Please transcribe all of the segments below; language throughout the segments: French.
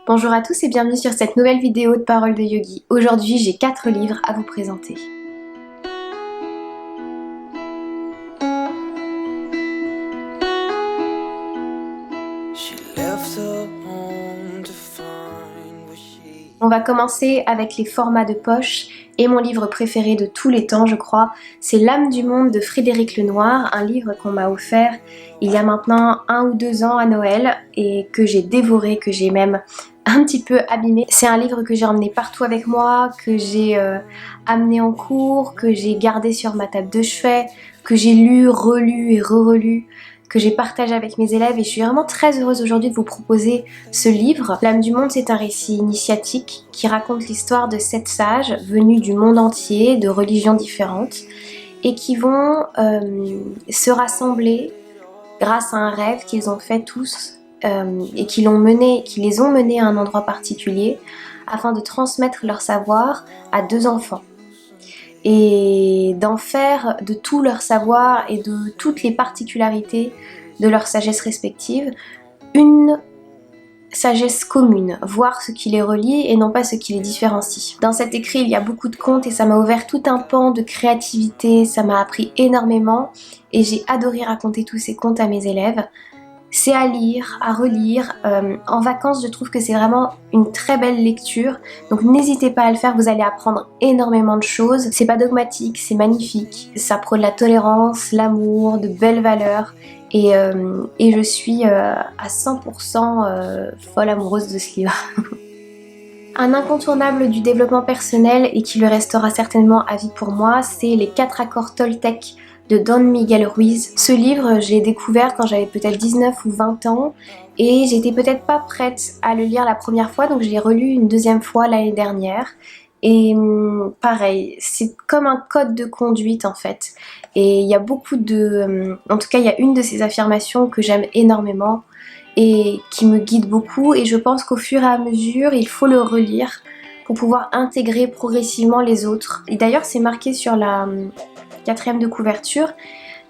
Bonjour à tous et bienvenue sur cette nouvelle vidéo de Paroles de Yogi. Aujourd'hui, j'ai 4 livres à vous présenter. On va commencer avec les formats de poche et mon livre préféré de tous les temps, je crois. C'est L'âme du monde de Frédéric Lenoir, un livre qu'on m'a offert il y a maintenant 1 ou 2 ans à Noël et que j'ai dévoré, que j'ai même un petit peu abîmé. C'est un livre que j'ai emmené partout avec moi, que j'ai amené en cours, que j'ai gardé sur ma table de chevet, que j'ai lu, relu et re-relu, que j'ai partagé avec mes élèves, et je suis vraiment très heureuse aujourd'hui de vous proposer ce livre. L'âme du monde, c'est un récit initiatique qui raconte l'histoire de 7 sages venus du monde entier, de religions différentes, et qui vont se rassembler grâce à un rêve qu'ils ont fait tous et qui les ont menés à un endroit particulier afin de transmettre leur savoir à 2 enfants. Et d'en faire de tout leur savoir et de toutes les particularités de leur sagesse respective une sagesse commune, voir ce qui les relie et non pas ce qui les différencie. Dans cet écrit, il y a beaucoup de contes et ça m'a ouvert tout un pan de créativité, ça m'a appris énormément et j'ai adoré raconter tous ces contes à mes élèves. C'est à lire, à relire. En vacances, je trouve que c'est vraiment une très belle lecture. Donc n'hésitez pas à le faire, vous allez apprendre énormément de choses. C'est pas dogmatique, c'est magnifique. Ça prône la tolérance, l'amour, de belles valeurs. Et je suis à 100% folle amoureuse de ce livre. Un incontournable du développement personnel et qui le restera certainement à vie pour moi, c'est Les 4 accords Toltec de Don Miguel Ruiz. Ce livre, j'ai découvert quand j'avais peut-être 19 ou 20 ans et j'étais peut-être pas prête à le lire la première fois, donc je l'ai relu une 2e fois l'année dernière. Et pareil, c'est comme un code de conduite en fait. Et il y a beaucoup de... en tout cas, il y a une de ces affirmations que j'aime énormément et qui me guide beaucoup. Et je pense qu'au fur et à mesure, il faut le relire pour pouvoir intégrer progressivement les autres. Et d'ailleurs, c'est marqué sur la 4e de couverture.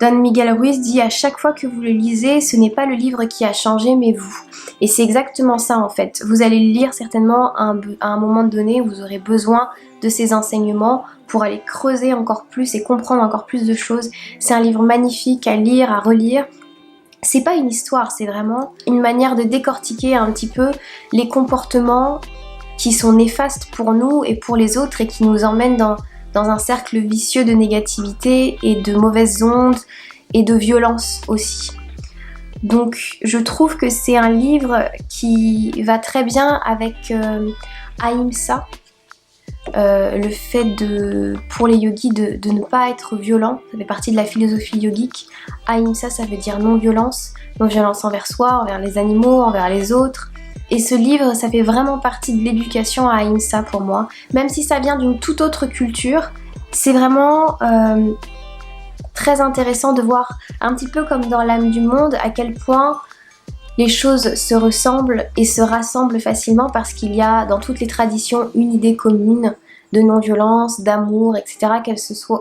Don Miguel Ruiz dit: à chaque fois que vous le lisez, ce n'est pas le livre qui a changé, mais vous. Et c'est exactement ça en fait. Vous allez le lire certainement à un moment donné où vous aurez besoin de ces enseignements pour aller creuser encore plus et comprendre encore plus de choses. C'est un livre magnifique à lire, à relire. C'est pas une histoire, c'est vraiment une manière de décortiquer un petit peu les comportements qui sont néfastes pour nous et pour les autres et qui nous emmènent dans un cercle vicieux de négativité et de mauvaises ondes et de violence aussi. Donc je trouve que c'est un livre qui va très bien avec Ahimsa, le fait pour les yogis de ne pas être violent, ça fait partie de la philosophie yogique. Ahimsa, ça veut dire non-violence envers soi, envers les animaux, envers les autres. Et ce livre, ça fait vraiment partie de l'éducation à Ahimsa pour moi. Même si ça vient d'une toute autre culture, c'est vraiment très intéressant de voir un petit peu comme dans l'âme du monde à quel point les choses se ressemblent et se rassemblent facilement parce qu'il y a dans toutes les traditions une idée commune de non-violence, d'amour, etc.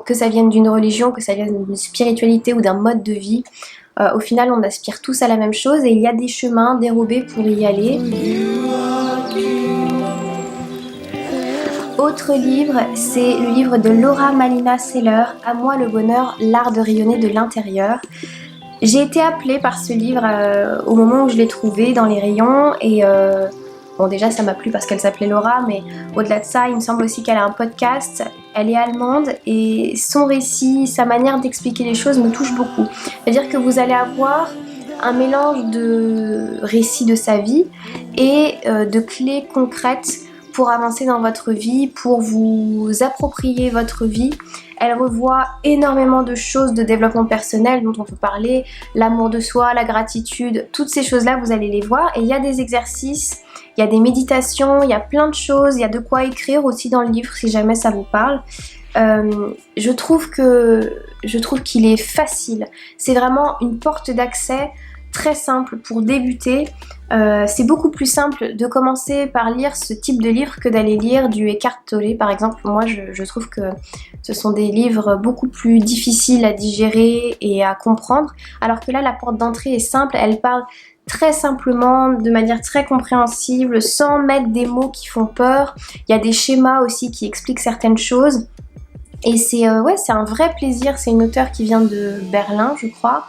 Que ça vienne d'une religion, que ça vienne d'une spiritualité ou d'un mode de vie. Au final, on aspire tous à la même chose et il y a des chemins dérobés pour y aller. Autre livre, c'est le livre de Laura Malina Seller, À moi le bonheur, l'art de rayonner de l'intérieur. J'ai été appelée par ce livre au moment où je l'ai trouvé dans les rayons et bon, déjà ça m'a plu parce qu'elle s'appelait Laura, mais au-delà de ça, il me semble aussi qu'elle a un podcast. Elle est allemande et son récit, sa manière d'expliquer les choses me touche beaucoup. C'est-à-dire que vous allez avoir un mélange de récits de sa vie et de clés concrètes pour avancer dans votre vie, pour vous approprier votre vie. Elle revoit énormément de choses de développement personnel dont on peut parler, l'amour de soi, la gratitude, toutes ces choses-là, vous allez les voir. Et il y a des exercices, il y a des méditations, il y a plein de choses, il y a de quoi écrire aussi dans le livre si jamais ça vous parle. Je trouve qu'il est facile. C'est vraiment une porte d'accès très simple pour débuter. C'est beaucoup plus simple de commencer par lire ce type de livre que d'aller lire du Eckhart Tolle par exemple. Moi je trouve que ce sont des livres beaucoup plus difficiles à digérer et à comprendre, alors que là la porte d'entrée est simple. Elle parle très simplement, de manière très compréhensible, sans mettre des mots qui font peur. Il y a des schémas aussi qui expliquent certaines choses. Et c'est un vrai plaisir. C'est une auteure qui vient de Berlin, je crois.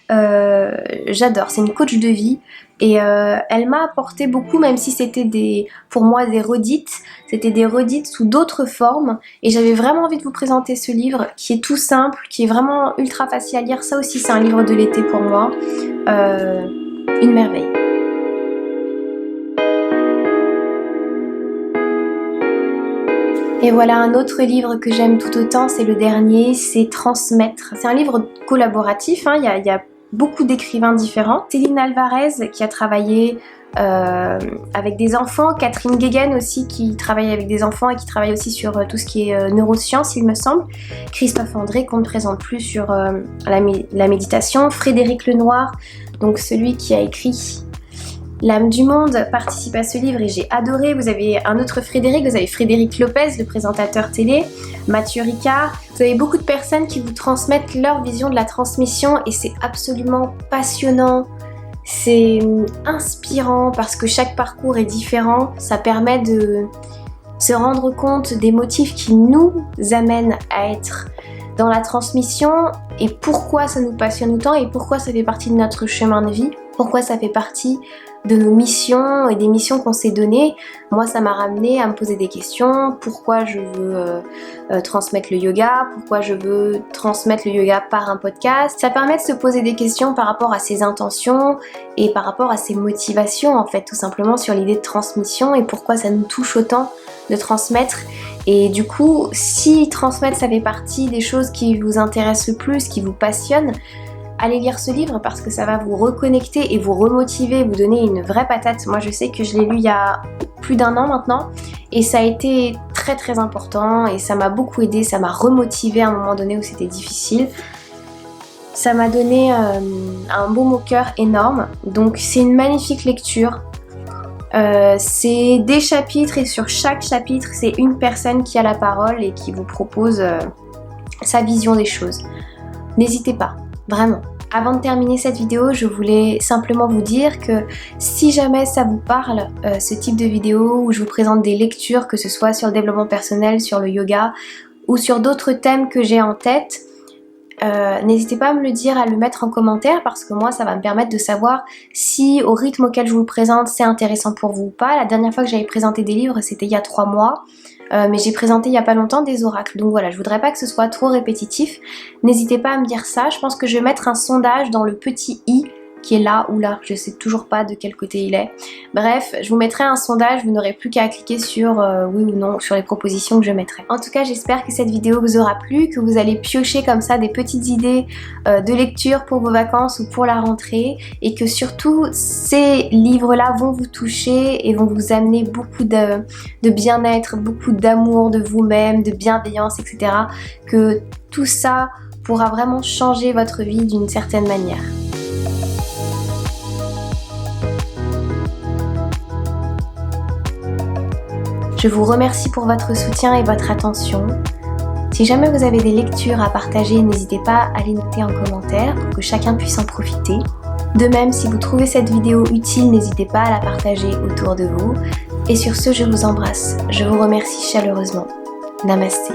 J'adore, c'est une coach de vie. Et elle m'a apporté beaucoup, même si c'était pour moi des redites. C'était des redites sous d'autres formes. Et j'avais vraiment envie de vous présenter ce livre qui est tout simple, qui est vraiment ultra facile à lire. Ça aussi, c'est un livre de l'été pour moi. Une merveille. Et voilà un autre livre que j'aime tout autant, c'est le dernier, c'est Transmettre. C'est un livre collaboratif, hein, il y a beaucoup d'écrivains différents. Céline Alvarez qui a travaillé avec des enfants, Catherine Guéguen aussi qui travaille avec des enfants et qui travaille aussi sur tout ce qui est neurosciences il me semble. Christophe André qu'on ne présente plus sur la méditation. Frédéric Lenoir, donc celui qui a écrit L'âme du monde, participe à ce livre et j'ai adoré. Vous avez un autre Frédéric, vous avez Frédéric Lopez, le présentateur télé, Mathieu Ricard. Vous avez beaucoup de personnes qui vous transmettent leur vision de la transmission et c'est absolument passionnant. C'est inspirant parce que chaque parcours est différent. Ça permet de se rendre compte des motifs qui nous amènent à être dans la transmission et pourquoi ça nous passionne autant et pourquoi ça fait partie de notre chemin de vie, pourquoi ça fait partie de nos missions et des missions qu'on s'est données. Moi, ça m'a ramené à me poser des questions. Pourquoi je veux transmettre le yoga? Pourquoi je veux transmettre le yoga par un podcast? Ça permet de se poser des questions par rapport à ses intentions et par rapport à ses motivations, en fait, tout simplement sur l'idée de transmission et pourquoi ça nous touche autant de transmettre. Et du coup, si transmettre, ça fait partie des choses qui vous intéressent le plus, qui vous passionnent, allez lire ce livre parce que ça va vous reconnecter et vous remotiver, vous donner une vraie patate. Moi je sais que je l'ai lu il y a plus d'1 an maintenant et ça a été très très important et ça m'a beaucoup aidé, ça m'a remotivé à un moment donné où c'était difficile. Ça m'a donné un baume au cœur énorme, donc c'est une magnifique lecture. C'est des chapitres et sur chaque chapitre c'est une personne qui a la parole et qui vous propose sa vision des choses. N'hésitez pas, vraiment. Avant de terminer cette vidéo, je voulais simplement vous dire que si jamais ça vous parle, ce type de vidéo où je vous présente des lectures, que ce soit sur le développement personnel, sur le yoga ou sur d'autres thèmes que j'ai en tête, n'hésitez pas à me le dire, à le mettre en commentaire parce que moi ça va me permettre de savoir si au rythme auquel je vous le présente c'est intéressant pour vous ou pas. La dernière fois que j'avais présenté des livres c'était il y a 3 mois. Mais j'ai présenté il n'y a pas longtemps des oracles, donc voilà, je voudrais pas que ce soit trop répétitif. N'hésitez pas à me dire ça, je pense que je vais mettre un sondage dans le petit i qui est là ou là, je sais toujours pas de quel côté il est. Bref, je vous mettrai un sondage, vous n'aurez plus qu'à cliquer sur oui ou non sur les propositions que je mettrai. En tout cas, j'espère que cette vidéo vous aura plu, que vous allez piocher comme ça des petites idées de lecture pour vos vacances ou pour la rentrée et que surtout ces livres-là vont vous toucher et vont vous amener beaucoup de bien-être, beaucoup d'amour de vous-même, de bienveillance, etc. Que tout ça pourra vraiment changer votre vie d'une certaine manière. Je vous remercie pour votre soutien et votre attention. Si jamais vous avez des lectures à partager, n'hésitez pas à les noter en commentaire pour que chacun puisse en profiter. De même, si vous trouvez cette vidéo utile, n'hésitez pas à la partager autour de vous. Et sur ce, je vous embrasse. Je vous remercie chaleureusement. Namasté.